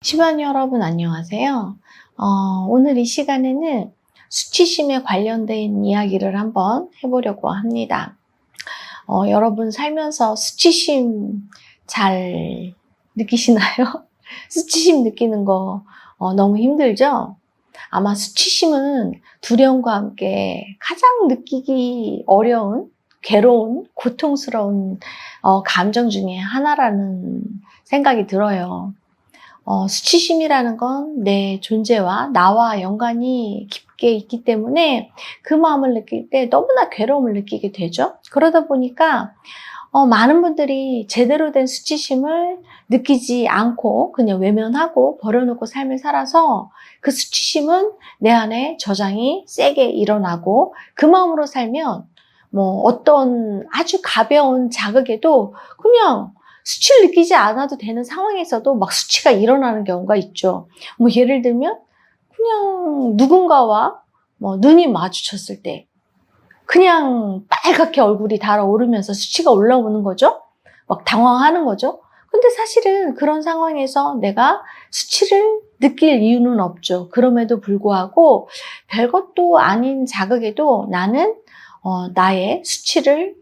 시반 여러분 안녕하세요. 오늘 이 시간에는 수치심에 관련된 이야기를 한번 해보려고 합니다. 여러분 살면서 수치심 잘 느끼시나요? 수치심 느끼는 거 너무 힘들죠? 아마 수치심은 두려움과 함께 가장 느끼기 어려운, 괴로운, 고통스러운 감정 중에 하나라는 생각이 들어요. 수치심이라는 건 내 존재와 나와 연관이 깊게 있기 때문에 그 마음을 느낄 때 너무나 괴로움을 느끼게 되죠. 그러다 보니까 많은 분들이 제대로 된 수치심을 느끼지 않고 그냥 외면하고 버려놓고 삶을 살아서 그 수치심은 내 안에 저장이 세게 일어나고 그 마음으로 살면 뭐 어떤 아주 가벼운 자극에도 그냥 수치를 느끼지 않아도 되는 상황에서도 막 수치가 일어나는 경우가 있죠. 뭐 예를 들면 그냥 누군가와 뭐 눈이 마주쳤을 때 그냥 빨갛게 얼굴이 달아오르면서 수치가 올라오는 거죠. 막 당황하는 거죠. 근데 사실은 그런 상황에서 내가 수치를 느낄 이유는 없죠. 그럼에도 불구하고 별것도 아닌 자극에도 나는 나의 수치를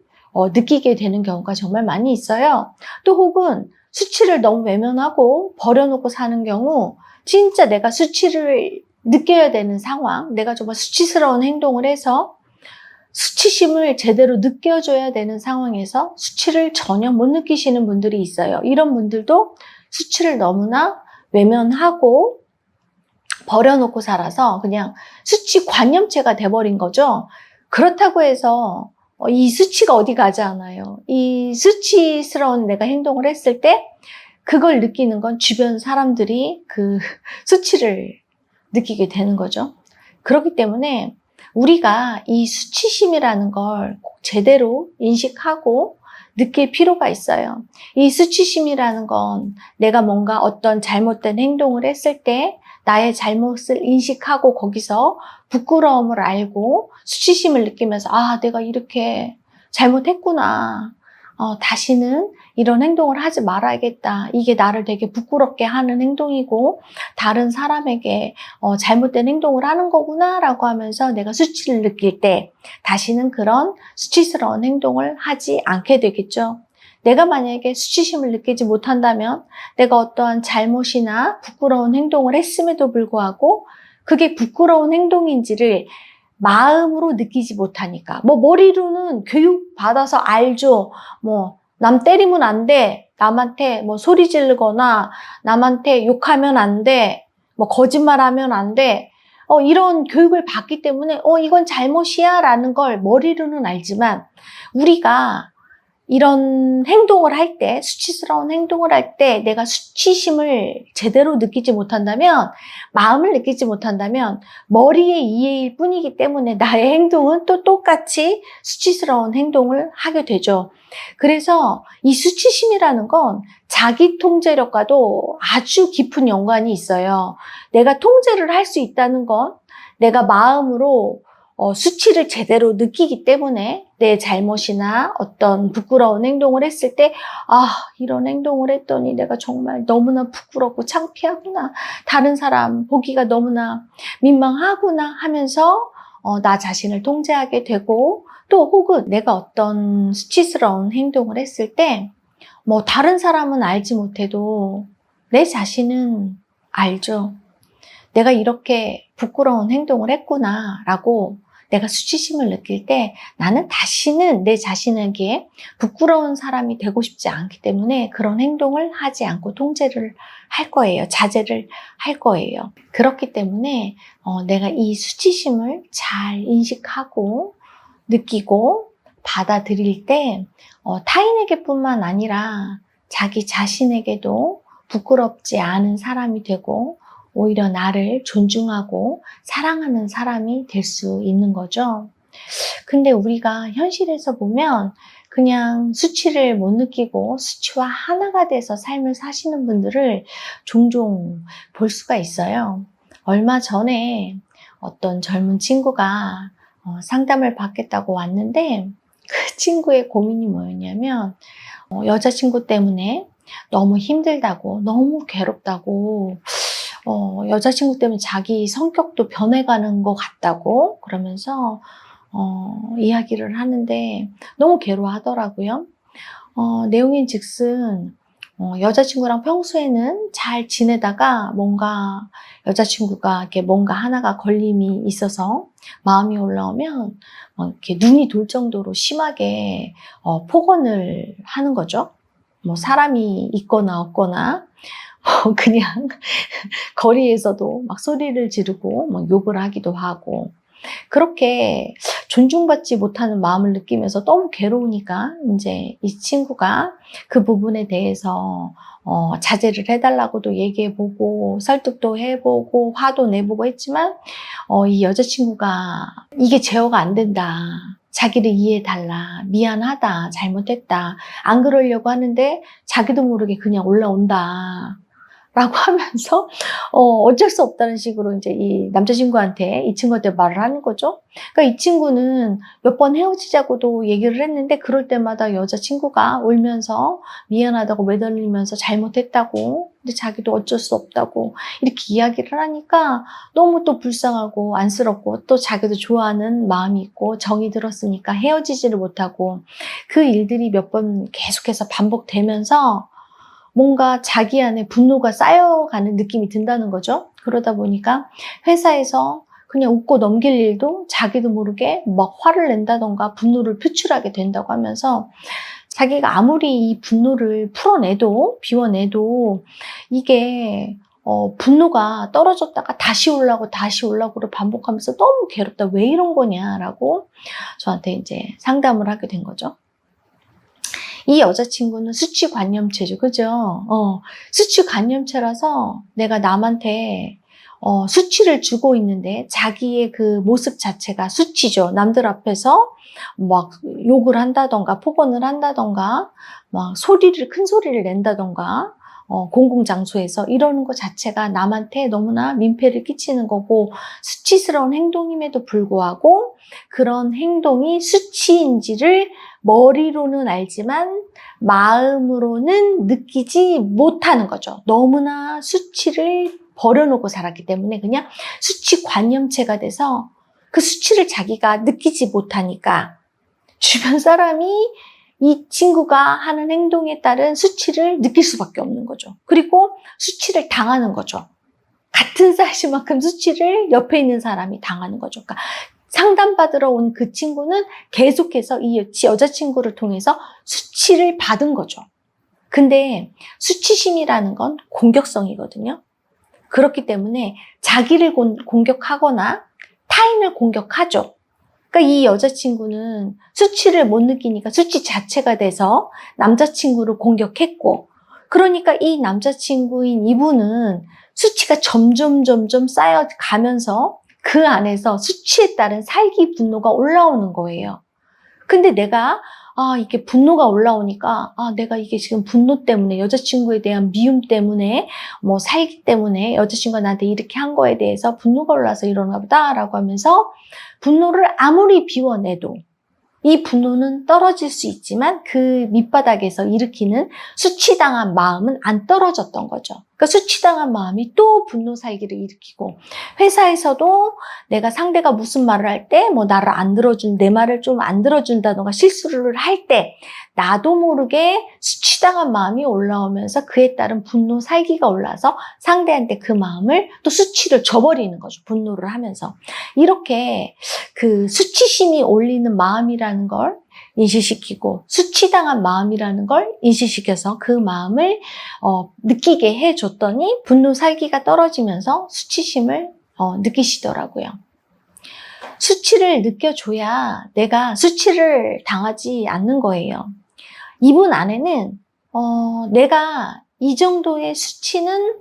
느끼게 되는 경우가 정말 많이 있어요. 또 혹은 수치를 너무 외면하고 버려놓고 사는 경우 진짜 내가 수치를 느껴야 되는 상황, 내가 정말 수치스러운 행동을 해서 수치심을 제대로 느껴줘야 되는 상황에서 수치를 전혀 못 느끼시는 분들이 있어요. 이런 분들도 수치를 너무나 외면하고 버려놓고 살아서 그냥 수치 관념체가 돼버린 거죠. 그렇다고 해서 이 수치가 어디 가지 않아요. 이 수치스러운 내가 행동을 했을 때 그걸 느끼는 건 주변 사람들이 그 수치를 느끼게 되는 거죠. 그렇기 때문에 우리가 이 수치심이라는 걸 꼭 제대로 인식하고 느낄 필요가 있어요. 이 수치심이라는 건 내가 뭔가 어떤 잘못된 행동을 했을 때 나의 잘못을 인식하고 거기서 부끄러움을 알고 수치심을 느끼면서 아, 내가 이렇게 잘못했구나. 다시는 이런 행동을 하지 말아야겠다. 이게 나를 되게 부끄럽게 하는 행동이고 다른 사람에게 잘못된 행동을 하는 거구나 라고 하면서 내가 수치를 느낄 때 다시는 그런 수치스러운 행동을 하지 않게 되겠죠. 내가 만약에 수치심을 느끼지 못한다면 내가 어떠한 잘못이나 부끄러운 행동을 했음에도 불구하고 그게 부끄러운 행동인지를 마음으로 느끼지 못하니까 뭐 머리로는 교육받아서 알죠. 뭐 남 때리면 안 돼. 남한테 뭐 소리 지르거나 남한테 욕하면 안 돼. 뭐 거짓말하면 안 돼. 이런 교육을 받기 때문에 이건 잘못이야 라는 걸 머리로는 알지만 우리가 이런 행동을 할 때, 수치스러운 행동을 할 때 내가 수치심을 제대로 느끼지 못한다면, 마음을 느끼지 못한다면 머리의 이해일 뿐이기 때문에 나의 행동은 또 똑같이 수치스러운 행동을 하게 되죠. 그래서 이 수치심이라는 건 자기 통제력과도 아주 깊은 연관이 있어요. 내가 통제를 할 수 있다는 건 내가 마음으로 수치를 제대로 느끼기 때문에 내 잘못이나 어떤 부끄러운 행동을 했을 때 아, 이런 행동을 했더니 내가 정말 너무나 부끄럽고 창피하구나. 다른 사람 보기가 너무나 민망하구나 하면서 나 자신을 통제하게 되고 또 혹은 내가 어떤 수치스러운 행동을 했을 때 뭐 다른 사람은 알지 못해도 내 자신은 알죠. 내가 이렇게 부끄러운 행동을 했구나 라고 내가 수치심을 느낄 때 나는 다시는 내 자신에게 부끄러운 사람이 되고 싶지 않기 때문에 그런 행동을 하지 않고 통제를 할 거예요. 자제를 할 거예요. 그렇기 때문에 내가 이 수치심을 잘 인식하고 느끼고 받아들일 때 타인에게뿐만 아니라 자기 자신에게도 부끄럽지 않은 사람이 되고 오히려 나를 존중하고 사랑하는 사람이 될 수 있는 거죠. 근데 우리가 현실에서 보면 그냥 수치를 못 느끼고 수치와 하나가 돼서 삶을 사시는 분들을 종종 볼 수가 있어요. 얼마 전에 어떤 젊은 친구가 상담을 받겠다고 왔는데 그 친구의 고민이 뭐였냐면 여자친구 때문에 너무 힘들다고, 너무 괴롭다고, 여자친구 때문에 자기 성격도 변해가는 것 같다고 그러면서 이야기를 하는데 너무 괴로워하더라고요. 내용인 즉슨 여자친구랑 평소에는 잘 지내다가 뭔가 여자친구가 이렇게 뭔가 하나가 걸림이 있어서 마음이 올라오면 이렇게 눈이 돌 정도로 심하게 폭언을 하는 거죠. 뭐 사람이 있거나 없거나 그냥 거리에서도 막 소리를 지르고 막 욕을 하기도 하고 그렇게 존중받지 못하는 마음을 느끼면서 너무 괴로우니까 이제 이 친구가 그 부분에 대해서 자제를 해달라고도 얘기해보고 설득도 해보고 화도 내보고 했지만 이 여자친구가 이게 제어가 안 된다. 자기를 이해해달라. 미안하다. 잘못했다. 안 그러려고 하는데 자기도 모르게 그냥 올라온다. 라고 하면서 어쩔 수 없다는 식으로 이제 이 남자친구한테 이 친구한테 말을 하는 거죠. 그러니까 이 친구는 몇 번 헤어지자고도 얘기를 했는데 그럴 때마다 여자친구가 울면서 미안하다고 매달리면서 잘못했다고 근데 자기도 어쩔 수 없다고 이렇게 이야기를 하니까 너무 또 불쌍하고 안쓰럽고 또 자기도 좋아하는 마음이 있고 정이 들었으니까 헤어지지를 못하고 그 일들이 몇 번 계속해서 반복되면서 뭔가 자기 안에 분노가 쌓여가는 느낌이 든다는 거죠. 그러다 보니까 회사에서 그냥 웃고 넘길 일도 자기도 모르게 막 화를 낸다던가 분노를 표출하게 된다고 하면서 자기가 아무리 이 분노를 풀어내도 비워내도 이게 분노가 떨어졌다가 다시 올라오고를 반복하면서 너무 괴롭다. 왜 이런 거냐라고 저한테 이제 상담을 하게 된 거죠. 이 여자친구는 수치관념체죠. 그죠? 수치관념체라서 내가 남한테 수치를 주고 있는데 자기의 그 모습 자체가 수치죠. 남들 앞에서 막 욕을 한다던가 폭언을 한다던가 막 큰 소리를 낸다던가 공공장소에서 이러는 것 자체가 남한테 너무나 민폐를 끼치는 거고 수치스러운 행동임에도 불구하고 그런 행동이 수치인지를 머리로는 알지만 마음으로는 느끼지 못하는 거죠. 너무나 수치를 버려놓고 살았기 때문에 그냥 수치관념체가 돼서 그 수치를 자기가 느끼지 못하니까 주변 사람이 이 친구가 하는 행동에 따른 수치를 느낄 수밖에 없는 거죠. 그리고 수치를 당하는 거죠. 같은 사이즈만큼 수치를 옆에 있는 사람이 당하는 거죠. 그러니까 상담받으러 온 그 친구는 계속해서 이 여자친구를 통해서 수치를 받은 거죠. 근데 수치심이라는 건 공격성이거든요. 그렇기 때문에 자기를 공격하거나 타인을 공격하죠. 그러니까 이 여자친구는 수치를 못 느끼니까 수치 자체가 돼서 남자친구를 공격했고 그러니까 이 남자친구인 이분은 수치가 점점 쌓여가면서 그 안에서 수치에 따른 살기 분노가 올라오는 거예요. 근데 내가 이게 분노가 올라오니까 내가 이게 지금 분노 때문에 여자친구에 대한 미움 때문에 뭐 살기 때문에 여자친구가 나한테 이렇게 한 거에 대해서 분노가 올라서 이러나 보다라고 하면서 분노를 아무리 비워내도 이 분노는 떨어질 수 있지만 그 밑바닥에서 일으키는 수치당한 마음은 안 떨어졌던 거죠. 그러니까 수치당한 마음이 또 분노 살기를 일으키고 회사에서도 내가 상대가 무슨 말을 할 때 뭐 나를 안 들어준 내 말을 좀 안 들어준다던가 실수를 할 때 나도 모르게 수치당한 마음이 올라오면서 그에 따른 분노 살기가 올라서 상대한테 그 마음을 또 수치를 줘버리는 거죠. 분노를 하면서 이렇게 그 수치심이 올리는 마음이라는 걸 인식시키고 수치당한 마음이라는 걸 인식시켜서 그 마음을 느끼게 해줬더니 분노 살기가 떨어지면서 수치심을 느끼시더라고요. 수치를 느껴줘야 내가 수치를 당하지 않는 거예요. 이분 안에는 내가 이 정도의 수치는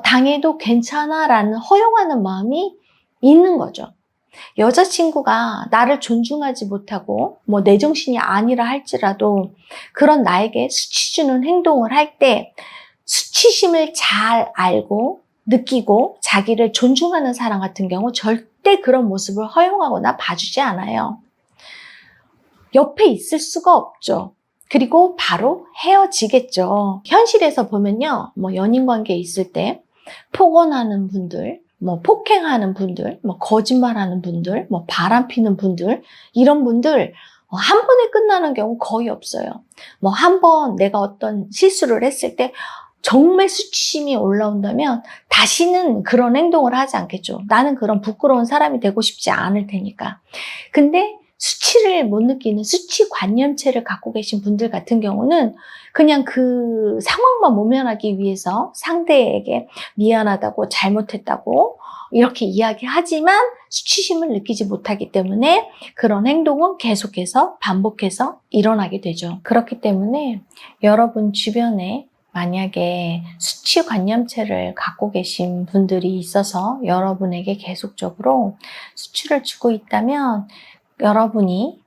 당해도 괜찮아라는 허용하는 마음이 있는 거죠. 여자친구가 나를 존중하지 못하고 뭐 내 정신이 아니라 할지라도 그런 나에게 수치 주는 행동을 할 때 수치심을 잘 알고 느끼고 자기를 존중하는 사람 같은 경우 절대 그런 모습을 허용하거나 봐주지 않아요. 옆에 있을 수가 없죠. 그리고 바로 헤어지겠죠. 현실에서 보면요, 뭐 연인 관계에 있을 때 폭언하는 분들, 뭐 폭행하는 분들, 뭐 거짓말하는 분들, 뭐 바람 피는 분들, 이런 분들 한 번에 끝나는 경우 거의 없어요. 뭐 한 번 내가 어떤 실수를 했을 때 정말 수치심이 올라온다면 다시는 그런 행동을 하지 않겠죠. 나는 그런 부끄러운 사람이 되고 싶지 않을 테니까. 근데 수치를 못 느끼는 수치 관념체를 갖고 계신 분들 같은 경우는 그냥 그 상황만 모면하기 위해서 상대에게 미안하다고 잘못했다고 이렇게 이야기하지만 수치심을 느끼지 못하기 때문에 그런 행동은 계속해서 반복해서 일어나게 되죠. 그렇기 때문에 여러분 주변에 만약에 수치 관념체를 갖고 계신 분들이 있어서 여러분에게 계속적으로 수치를 주고 있다면 여러분이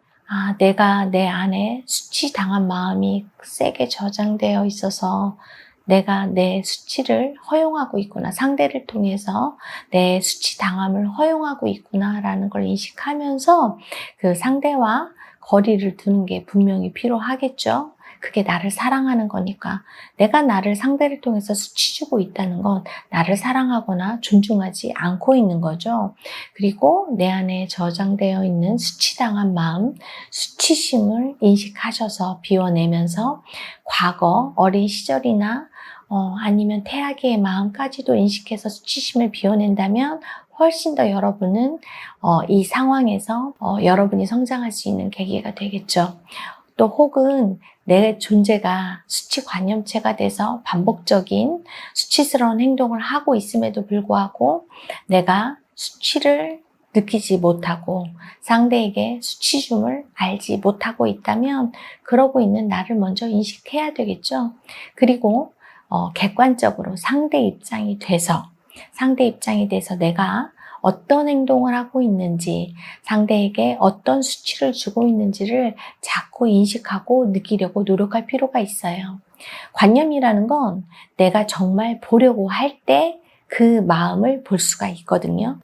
내가 내 안에 수치당한 마음이 세게 저장되어 있어서 내가 내 수치를 허용하고 있구나. 상대를 통해서 내 수치당함을 허용하고 있구나라는 걸 인식하면서 그 상대와 거리를 두는 게 분명히 필요하겠죠. 그게 나를 사랑하는 거니까. 내가 나를 상대를 통해서 수치 주고 있다는 건 나를 사랑하거나 존중하지 않고 있는 거죠. 그리고 내 안에 저장되어 있는 수치당한 마음, 수치심을 인식하셔서 비워내면서 과거 어린 시절이나 아니면 태아기의 마음까지도 인식해서 수치심을 비워낸다면 훨씬 더 여러분은 이 상황에서 여러분이 성장할 수 있는 계기가 되겠죠. 또 혹은 내 존재가 수치 관념체가 돼서 반복적인 수치스러운 행동을 하고 있음에도 불구하고 내가 수치를 느끼지 못하고 상대에게 수치심을 알지 못하고 있다면 그러고 있는 나를 먼저 인식해야 되겠죠. 그리고 객관적으로 상대 입장이 돼서 내가 어떤 행동을 하고 있는지, 상대에게 어떤 수치를 주고 있는지를 자꾸 인식하고 느끼려고 노력할 필요가 있어요. 관념이라는 건 내가 정말 보려고 할 때 그 마음을 볼 수가 있거든요.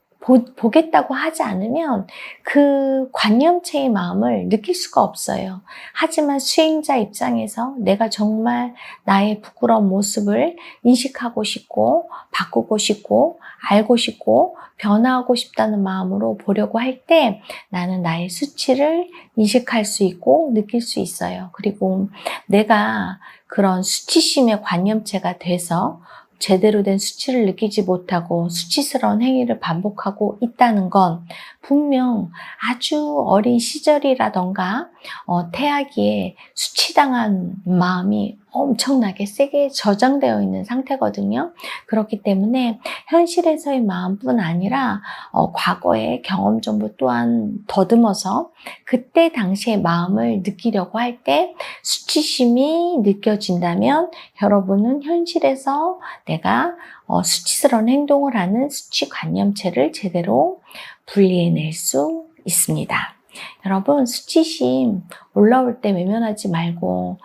보겠다고 하지 않으면 그 관념체의 마음을 느낄 수가 없어요. 하지만 수행자 입장에서 내가 정말 나의 부끄러운 모습을 인식하고 싶고 바꾸고 싶고 알고 싶고 변화하고 싶다는 마음으로 보려고 할 때 나는 나의 수치를 인식할 수 있고 느낄 수 있어요. 그리고 내가 그런 수치심의 관념체가 돼서 제대로 된 수치를 느끼지 못하고 수치스러운 행위를 반복하고 있다는 건 분명 아주 어린 시절이라던가 태아기에 수치당한 마음이 엄청나게 세게 저장되어 있는 상태거든요. 그렇기 때문에 현실에서의 마음뿐 아니라 과거의 경험 정보 또한 더듬어서 그때 당시의 마음을 느끼려고 할 때 수치심이 느껴진다면 여러분은 현실에서 내가 수치스러운 행동을 하는 수치 관념체를 제대로 분리해낼 수 있습니다. 여러분 수치심 올라올 때 외면하지 말고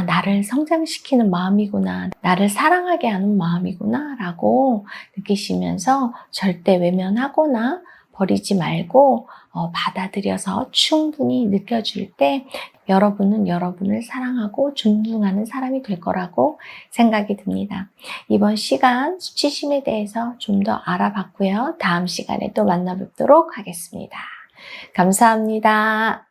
나를 성장시키는 마음이구나, 나를 사랑하게 하는 마음이구나 라고 느끼시면서 절대 외면하거나 버리지 말고 받아들여서 충분히 느껴줄 때 여러분은 여러분을 사랑하고 존중하는 사람이 될 거라고 생각이 듭니다. 이번 시간 수치심에 대해서 좀 더 알아봤고요. 다음 시간에 또 만나뵙도록 하겠습니다. 감사합니다.